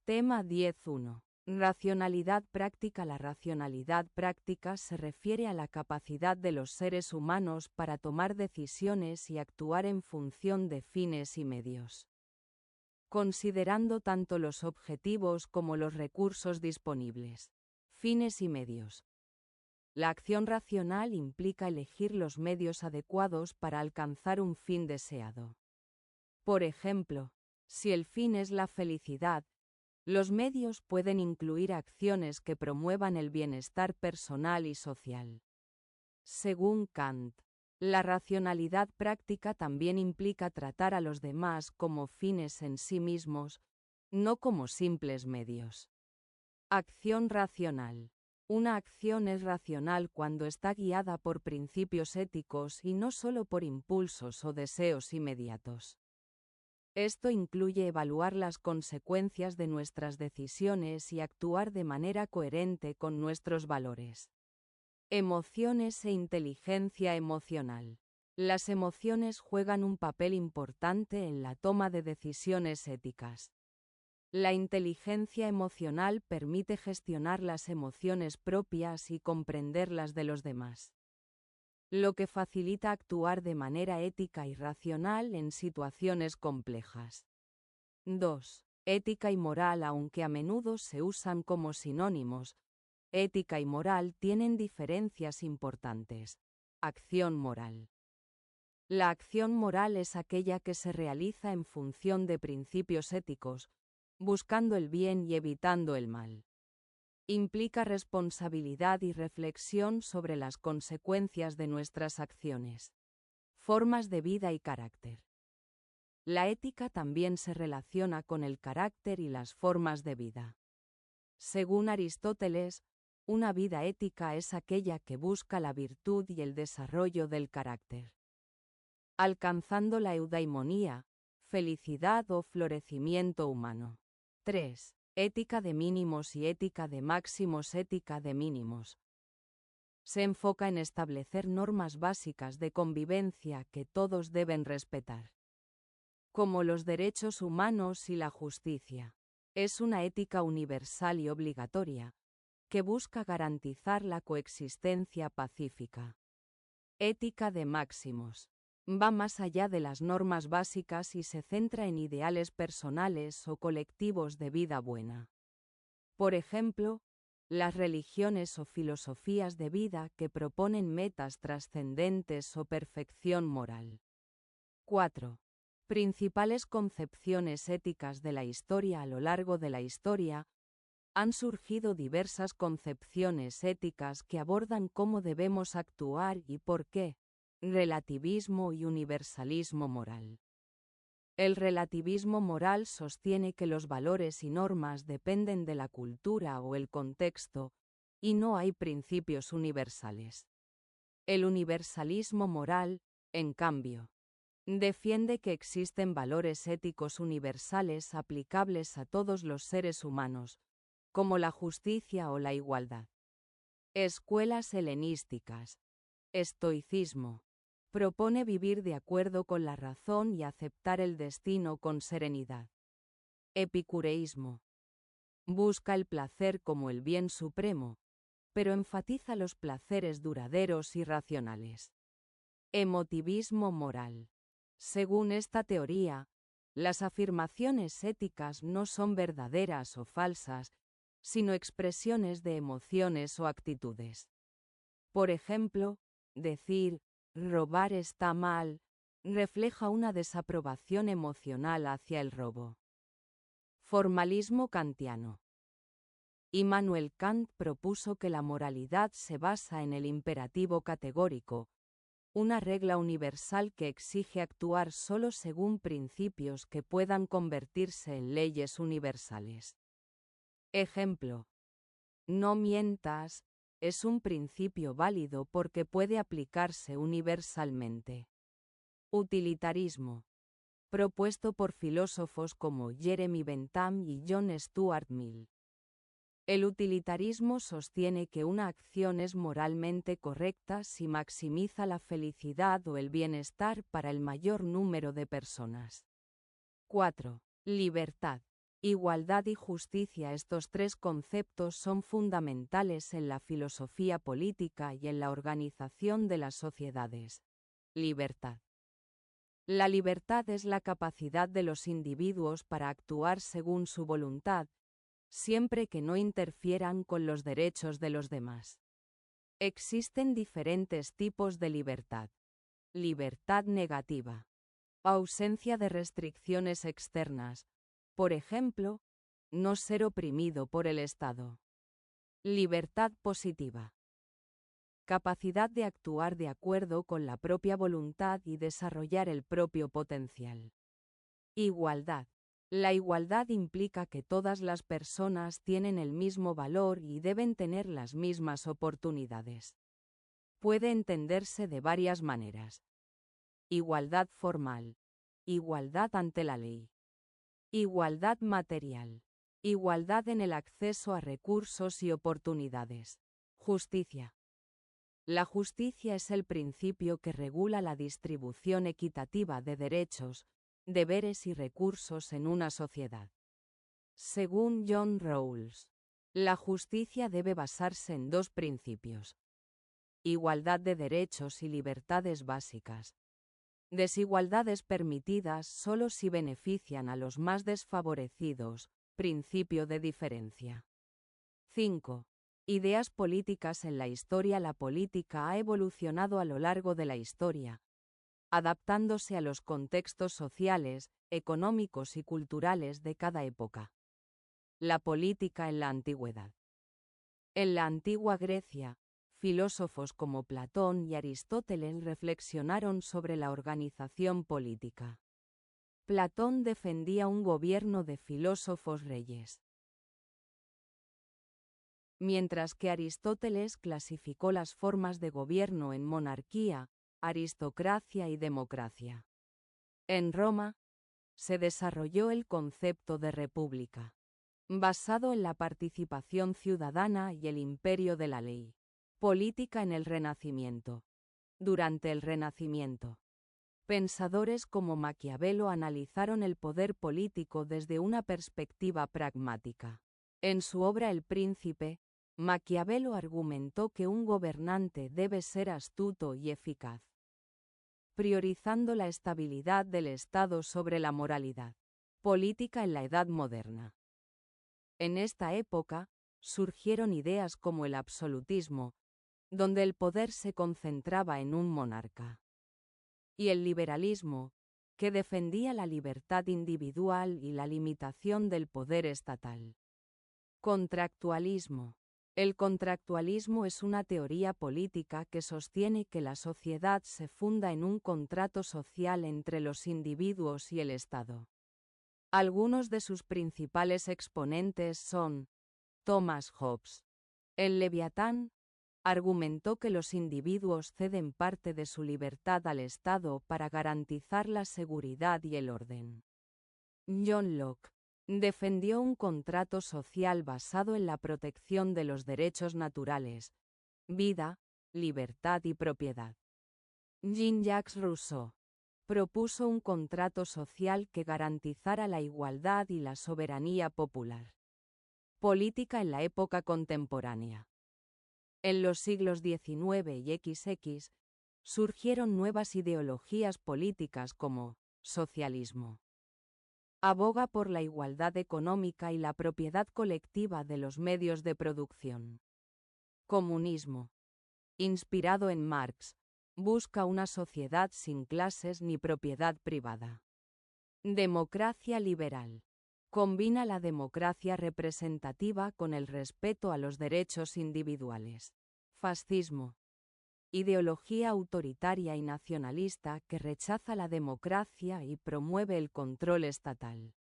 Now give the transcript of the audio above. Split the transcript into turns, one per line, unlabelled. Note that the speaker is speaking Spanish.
Tema 10.1. Racionalidad práctica. La racionalidad práctica se refiere a la capacidad de los seres humanos para tomar decisiones y actuar en función de fines y medios, considerando tanto los objetivos como los recursos disponibles. Fines y medios. La acción racional implica elegir los medios adecuados para alcanzar un fin deseado. Por ejemplo, si el fin es la felicidad, los medios pueden incluir acciones que promuevan el bienestar personal y social. Según Kant, la racionalidad práctica también implica tratar a los demás como fines en sí mismos, no como simples medios. Acción racional. Una acción es racional cuando está guiada por principios éticos y no solo por impulsos o deseos inmediatos. Esto incluye evaluar las consecuencias de nuestras decisiones y actuar de manera coherente con nuestros valores. Emociones e inteligencia emocional. Las emociones juegan un papel importante en la toma de decisiones éticas. La inteligencia emocional permite gestionar las emociones propias y comprender las de los demás, lo que facilita actuar de manera ética y racional en situaciones complejas. 2. Ética y moral. Aunque a menudo se usan como sinónimos, ética y moral tienen diferencias importantes. Acción moral. La acción moral es aquella que se realiza en función de principios éticos, buscando el bien y evitando el mal. Implica responsabilidad y reflexión sobre las consecuencias de nuestras acciones. Formas de vida y carácter. La ética también se relaciona con el carácter y las formas de vida. Según Aristóteles, una vida ética es aquella que busca la virtud y el desarrollo del carácter, alcanzando la eudaimonía, felicidad o florecimiento humano. 3. Ética de mínimos y ética de máximos. Ética de mínimos se enfoca en establecer normas básicas de convivencia que todos deben respetar, como los derechos humanos y la justicia. Es una ética universal y obligatoria, que busca garantizar la coexistencia pacífica. Ética de máximos. Va más allá de las normas básicas y se centra en ideales personales o colectivos de vida buena. Por ejemplo, las religiones o filosofías de vida que proponen metas trascendentes o perfección moral. 4. Principales concepciones éticas de la historia. A lo largo de la historia, han surgido diversas concepciones éticas que abordan cómo debemos actuar y por qué. Relativismo y universalismo moral. El relativismo moral sostiene que los valores y normas dependen de la cultura o el contexto, y no hay principios universales. El universalismo moral, en cambio, defiende que existen valores éticos universales aplicables a todos los seres humanos, como la justicia o la igualdad. Escuelas helenísticas. Estoicismo. Propone vivir de acuerdo con la razón y aceptar el destino con serenidad. Epicureísmo. Busca el placer como el bien supremo, pero enfatiza los placeres duraderos y racionales. Emotivismo moral. Según esta teoría, las afirmaciones éticas no son verdaderas o falsas, sino expresiones de emociones o actitudes. Por ejemplo, decir «robar está mal» refleja una desaprobación emocional hacia el robo. Formalismo kantiano. Immanuel Kant propuso que la moralidad se basa en el imperativo categórico, una regla universal que exige actuar solo según principios que puedan convertirse en leyes universales. Ejemplo: no mientas es un principio válido porque puede aplicarse universalmente. Utilitarismo. Propuesto por filósofos como Jeremy Bentham y John Stuart Mill. El utilitarismo sostiene que una acción es moralmente correcta si maximiza la felicidad o el bienestar para el mayor número de personas. 4. Libertad. Igualdad y justicia. Estos tres conceptos son fundamentales en la filosofía política y en la organización de las sociedades. Libertad. La libertad es la capacidad de los individuos para actuar según su voluntad, siempre que no interfieran con los derechos de los demás. Existen diferentes tipos de libertad. Libertad negativa. Ausencia de restricciones externas. Por ejemplo, no ser oprimido por el Estado. Libertad positiva. Capacidad de actuar de acuerdo con la propia voluntad y desarrollar el propio potencial. Igualdad. La igualdad implica que todas las personas tienen el mismo valor y deben tener las mismas oportunidades. Puede entenderse de varias maneras. Igualdad formal. Igualdad ante la ley. Igualdad material. Igualdad en el acceso a recursos y oportunidades. Justicia. La justicia es el principio que regula la distribución equitativa de derechos, deberes y recursos en una sociedad. Según John Rawls, la justicia debe basarse en dos principios: igualdad de derechos y libertades básicas. Desigualdades permitidas solo si benefician a los más desfavorecidos, principio de diferencia. 5. Ideas políticas en la historia. La política ha evolucionado a lo largo de la historia, adaptándose a los contextos sociales, económicos y culturales de cada época. La política en la antigüedad. En la antigua Grecia, filósofos como Platón y Aristóteles reflexionaron sobre la organización política. Platón defendía un gobierno de filósofos reyes, mientras que Aristóteles clasificó las formas de gobierno en monarquía, aristocracia y democracia. En Roma, se desarrolló el concepto de república, basado en la participación ciudadana y el imperio de la ley. Política en el Renacimiento. Durante el Renacimiento, pensadores como Maquiavelo analizaron el poder político desde una perspectiva pragmática. En su obra El Príncipe, Maquiavelo argumentó que un gobernante debe ser astuto y eficaz, priorizando la estabilidad del Estado sobre la moralidad. Política en la Edad Moderna. En esta época, surgieron ideas como el absolutismo, donde el poder se concentraba en un monarca, y el liberalismo, que defendía la libertad individual y la limitación del poder estatal. Contractualismo. El contractualismo es una teoría política que sostiene que la sociedad se funda en un contrato social entre los individuos y el Estado. Algunos de sus principales exponentes son Thomas Hobbes. El Leviatán argumentó que los individuos ceden parte de su libertad al Estado para garantizar la seguridad y el orden. John Locke defendió un contrato social basado en la protección de los derechos naturales, vida, libertad y propiedad. Jean-Jacques Rousseau propuso un contrato social que garantizara la igualdad y la soberanía popular. Política en la época contemporánea. En los siglos XIX y XX, surgieron nuevas ideologías políticas como socialismo. Aboga por la igualdad económica y la propiedad colectiva de los medios de producción. Comunismo. Inspirado en Marx, busca una sociedad sin clases ni propiedad privada. Democracia liberal. Combina la democracia representativa con el respeto a los derechos individuales. Fascismo. Ideología autoritaria y nacionalista que rechaza la democracia y promueve el control estatal.